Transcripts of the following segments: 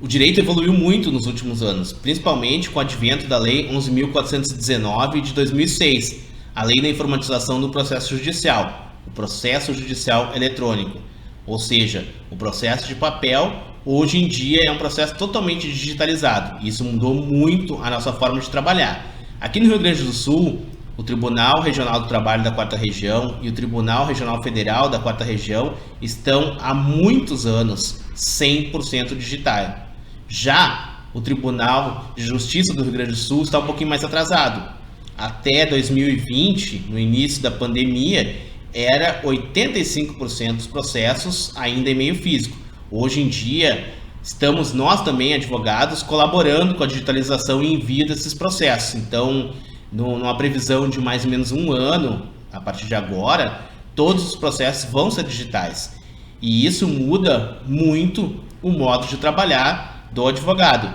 O direito evoluiu muito nos últimos anos, principalmente com o advento da Lei 11.419 de 2006, a Lei da Informatização do Processo Judicial, o processo judicial eletrônico. Ou seja, o processo de papel hoje em dia é um processo totalmente digitalizado. Isso mudou muito a nossa forma de trabalhar. Aqui no Rio Grande do Sul, o Tribunal Regional do Trabalho da 4ª Região e o Tribunal Regional Federal da 4ª Região estão há muitos anos 100% digitais. Já o Tribunal de Justiça do Rio Grande do Sul está um pouquinho mais atrasado. Até 2020, no início da pandemia, era 85% dos processos ainda em meio físico. Hoje em dia, estamos nós também, advogados, colaborando com a digitalização e envio desses processos. Então, numa previsão de mais ou menos um ano, a partir de agora, todos os processos vão ser digitais. E isso muda muito o modo de trabalhar do advogado.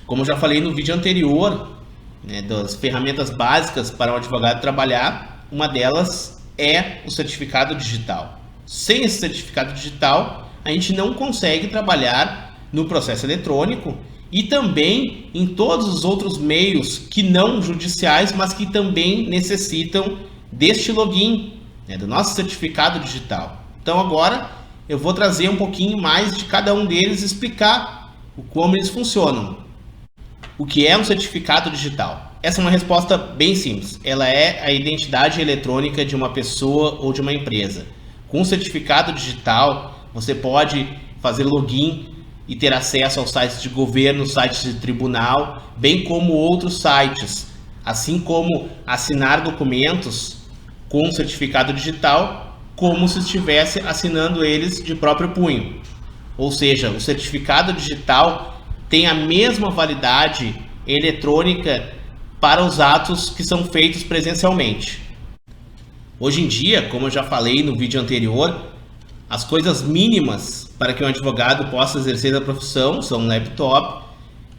Como eu já falei no vídeo anterior, das ferramentas básicas para um advogado trabalhar, uma delas é o certificado digital. Sem esse certificado digital, a gente não consegue trabalhar no processo eletrônico e também em todos os outros meios que não judiciais, mas que também necessitam deste login, do nosso certificado digital. Então agora eu vou trazer um pouquinho mais de cada um deles e explicar como eles funcionam. O que é um certificado digital? Essa é uma resposta bem simples. Ela é a identidade eletrônica de uma pessoa ou de uma empresa. Com o certificado digital, você pode fazer login e ter acesso aos sites de governo, sites de tribunal, bem como outros sites, assim como assinar documentos com certificado digital, como se estivesse assinando eles de próprio punho. Ou seja, o certificado digital tem a mesma validade eletrônica para os atos que são feitos presencialmente. Hoje em dia, como eu já falei no vídeo anterior, as coisas mínimas para que um advogado possa exercer a profissão são um laptop,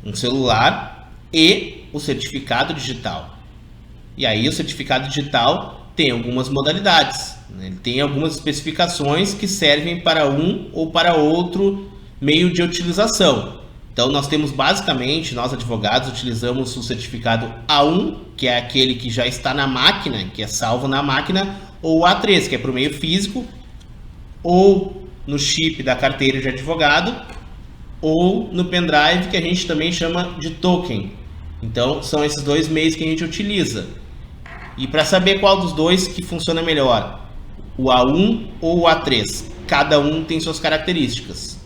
um celular e o certificado digital. E aí o certificado digital tem algumas modalidades, ele tem algumas especificações que servem para um ou para outro meio de utilização. Então nós temos basicamente, nós advogados utilizamos o certificado A1, que é aquele que já está na máquina, que é salvo na máquina, ou o A3, que é para o meio físico, ou no chip da carteira de advogado, ou no pendrive, que a gente também chama de token. Então são esses dois meios que a gente utiliza. E para saber qual dos dois que funciona melhor, o A1 ou o A3, cada um tem suas características.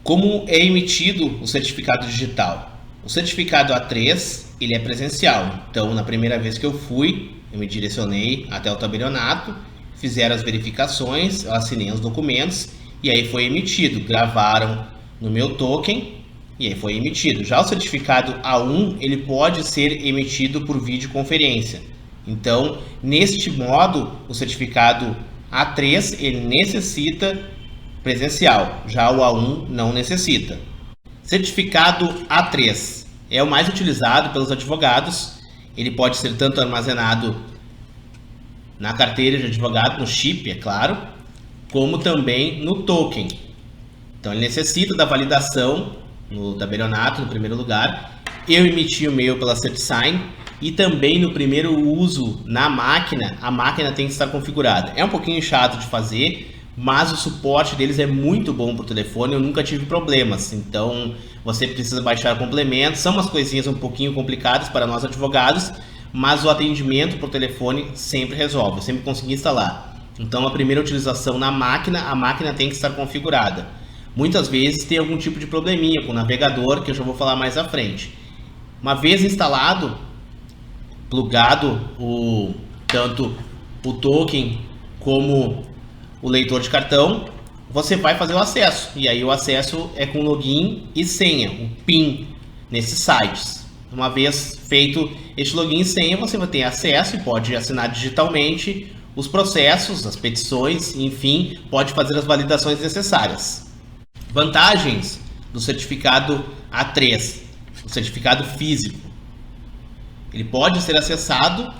Como é emitido o certificado digital? O certificado A3, ele é presencial. Então, na primeira vez que eu fui, eu me direcionei até o tabelionato, fizeram as verificações, eu assinei os documentos e aí foi emitido. Gravaram no meu token e aí foi emitido. Já o certificado A1, ele pode ser emitido por videoconferência. Então, neste modo, o certificado A3, ele necessita presencial, já o A1 não necessita. Certificado A3 é o mais utilizado pelos advogados. Ele pode ser tanto armazenado na carteira de advogado, no chip, é claro, como também no token. Então ele necessita da validação no tabelionato, no primeiro lugar. Eu emiti o meu pela CertSign e também no primeiro uso na máquina, a máquina tem que estar configurada. É um pouquinho chato de fazer, mas o suporte deles é muito bom para o telefone, eu nunca tive problemas. Então você precisa baixar complementos, são umas coisinhas um pouquinho complicadas para nós advogados, mas o atendimento por telefone sempre resolve, eu sempre consegui instalar. Então a primeira utilização na máquina, a máquina tem que estar configurada. Muitas vezes tem algum tipo de probleminha com o navegador, que eu já vou falar mais à frente. Uma vez instalado, plugado tanto o token como o leitor de cartão, você vai fazer o acesso. E aí o acesso é com login e senha, o PIN, nesses sites. Uma vez feito este login e senha, você vai ter acesso e pode assinar digitalmente os processos, as petições, enfim, pode fazer as validações necessárias. Vantagens do certificado A3, o certificado físico. Ele pode ser acessado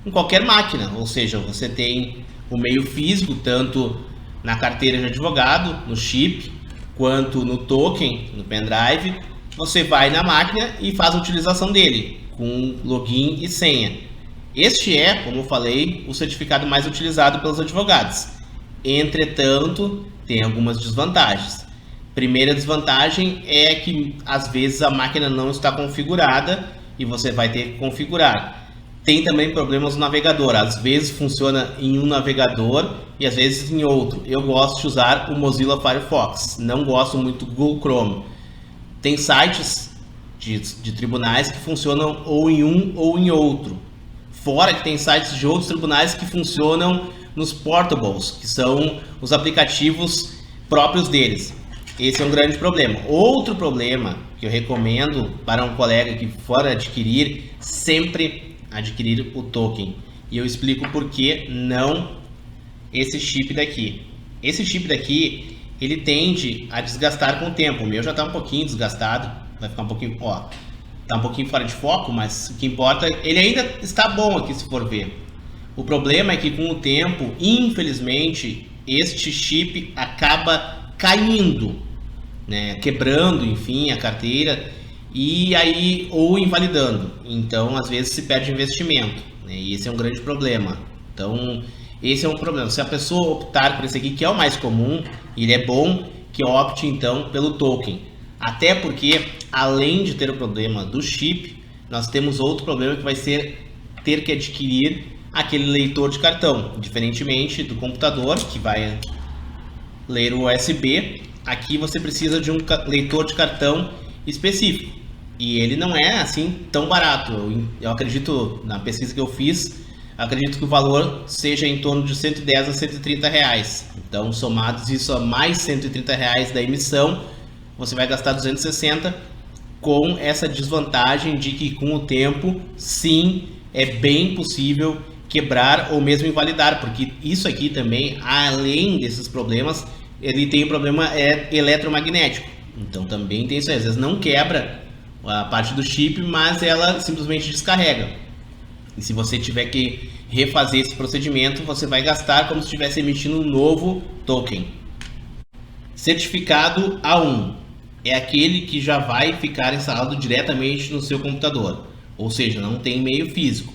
em qualquer máquina, ou seja, você tem o meio físico, tanto na carteira de advogado, no chip, quanto no token, no pendrive, você vai na máquina e faz a utilização dele com login e senha. Este é, como eu falei, o certificado mais utilizado pelos advogados. Entretanto, tem algumas desvantagens. Primeira desvantagem é que às vezes a máquina não está configurada e você vai ter que configurar. Tem também problemas no navegador, às vezes funciona em um navegador e às vezes em outro. Eu gosto de usar o Mozilla Firefox, não gosto muito do Google Chrome. Tem sites de tribunais que funcionam ou em um ou em outro. Fora que tem sites de outros tribunais que funcionam nos portables, que são os aplicativos próprios deles. Esse é um grande problema. Outro problema que eu recomendo para um colega que for adquirir, sempre adquirir o token. E eu explico por que não esse chip daqui. Esse chip daqui, ele tende a desgastar com o tempo. O meu já está um pouquinho desgastado, vai ficar um pouquinho, ó, tá um pouquinho fora de foco, mas o que importa, ele ainda está bom aqui se for ver. O problema é que com o tempo, infelizmente, este chip acaba caindo, né, quebrando, enfim, a carteira e aí ou invalidando. Então, às vezes se perde investimento, né, e esse é um grande problema. Então, esse é um problema. Se a pessoa optar por esse aqui, que é o mais comum, ele é bom que opte então pelo token. Até porque, além de ter o problema do chip, nós temos outro problema que vai ser ter que adquirir aquele leitor de cartão. Diferentemente do computador, que vai ler o USB, aqui você precisa de um leitor de cartão específico. E ele não é assim tão barato. Eu acredito, na pesquisa que eu fiz, acredito que o valor seja em torno de 110 a 130 reais. Então, somados isso a mais 130 reais da emissão, você vai gastar 260, com essa desvantagem de que com o tempo, sim, é bem possível quebrar ou mesmo invalidar, porque isso aqui também, além desses problemas, ele tem um problema eletromagnético. Então também tem isso aí. Às vezes não quebra a parte do chip, mas ela simplesmente descarrega. E se você tiver que refazer esse procedimento, você vai gastar como se estivesse emitindo um novo token. Certificado A1 é aquele que já vai ficar instalado diretamente no seu computador, ou seja, não tem e-mail físico.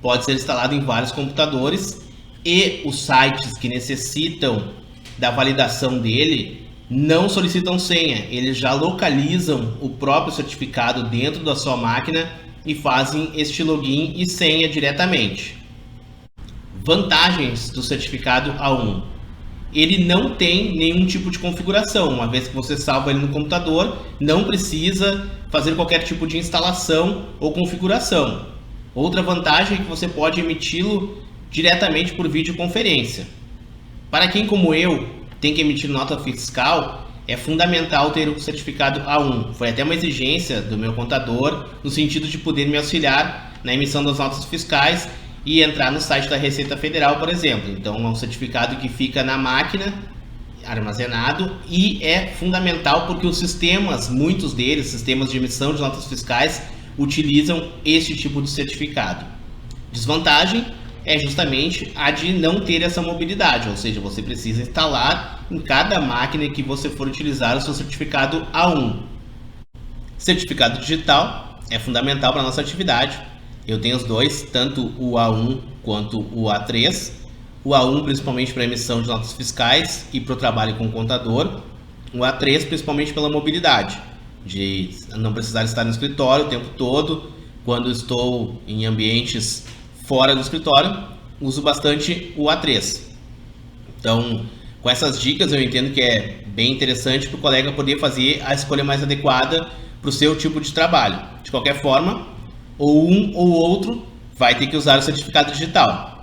Pode ser instalado em vários computadores e os sites que necessitam da validação dele não solicitam senha, eles já localizam o próprio certificado dentro da sua máquina e fazem este login e senha diretamente. Vantagens do certificado A1: ele não tem nenhum tipo de configuração, uma vez que você salva ele no computador, não precisa fazer qualquer tipo de instalação ou configuração. Outra vantagem é que você pode emiti-lo diretamente por videoconferência. Para quem, como eu, tem que emitir nota fiscal, é fundamental ter o certificado A1. Foi até uma exigência do meu contador, no sentido de poder me auxiliar na emissão das notas fiscais e entrar no site da Receita Federal, por exemplo. Então, é um certificado que fica na máquina, armazenado, e é fundamental porque os sistemas, muitos deles, sistemas de emissão de notas fiscais, utilizam este tipo de certificado. Desvantagem é justamente a de não ter essa mobilidade, ou seja, você precisa instalar em cada máquina que você for utilizar o seu certificado A1. Certificado digital é fundamental para a nossa atividade. Eu tenho os dois, tanto o A1 quanto o A3. O A1 principalmente para emissão de notas fiscais e para o trabalho com o contador. O A3 principalmente pela mobilidade, de não precisar estar no escritório o tempo todo. Quando estou em ambientes fora do escritório, uso bastante o A3. Então, com essas dicas, eu entendo que é bem interessante para o colega poder fazer a escolha mais adequada para o seu tipo de trabalho. De qualquer forma, ou um ou outro vai ter que usar o certificado digital.